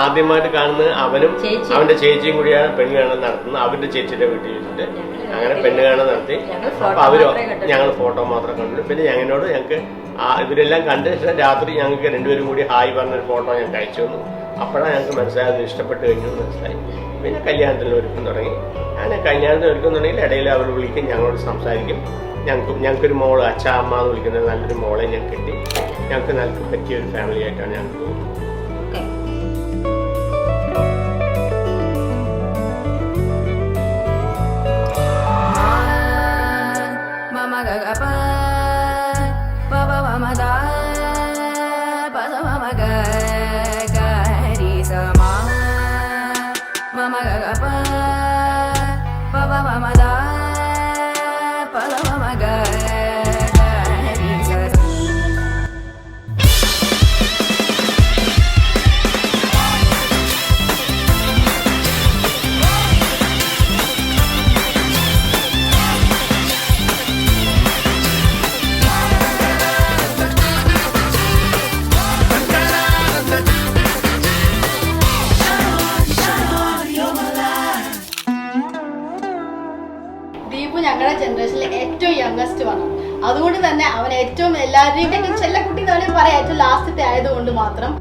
ആദ്യമായിട്ട് കാണുന്നത് അവനും അവന്റെ ചേച്ചിയും കൂടിയാണ് പെണ്ണ് കാണാൻ നടത്തുന്നത്. അവന്റെ ചേച്ചിയുടെ വീട്ടിൽ വെച്ചിട്ട് അങ്ങനെ പെണ്ണ് കാണാൻ നടത്തി. അപ്പൊ അവര് ഞങ്ങൾ ഫോട്ടോ മാത്രം കണ്ടു. പിന്നെ ഞങ്ങൾക്ക് ഇവരെല്ലാം കണ്ട് രാത്രി ഞങ്ങൾക്ക് രണ്ടുപേരും കൂടി ഹായ് പറഞ്ഞൊരു ഫോട്ടോ ഞങ്ങൾക്ക് അയച്ചു തന്നു. അപ്പോഴാണ് ഞങ്ങൾക്ക് മനസ്സിലായത് ഇഷ്ടപ്പെട്ട് കഴിഞ്ഞു മനസ്സിലായി. പിന്നെ കല്യാണത്തിന് ഒരുക്കം തുടങ്ങി. അങ്ങനെ കല്യാണത്തിന് ഒരുക്കുന്നുണ്ടെങ്കിൽ ഇടയിൽ അവർ വിളിക്കും, ഞങ്ങളോട് സംസാരിക്കും. ഞങ്ങൾക്കൊരു മോള് അച്ഛ അമ്മ എന്ന് വിളിക്കുന്നത് നല്ലൊരു മോളെ ഞങ്ങൾക്ക് കിട്ടി. ഞങ്ങൾക്ക് നല്ല പറ്റിയ ഒരു ഫാമിലി ആയിട്ടാണ് ഞങ്ങൾക്ക് തോന്നുന്നത്. ഞങ്ങളുടെ ജനറേഷനിലെ ഏറ്റവും യങ്ങസ്റ്റ് വന്നു. അതുകൊണ്ട് തന്നെ അവൻ ഏറ്റവും എല്ലാവരുടെയും ചെല്ല കുട്ടി എന്ന് പറയാം, ഏറ്റവും ലാസ്റ്റത്തെ ആയതുകൊണ്ട് മാത്രം.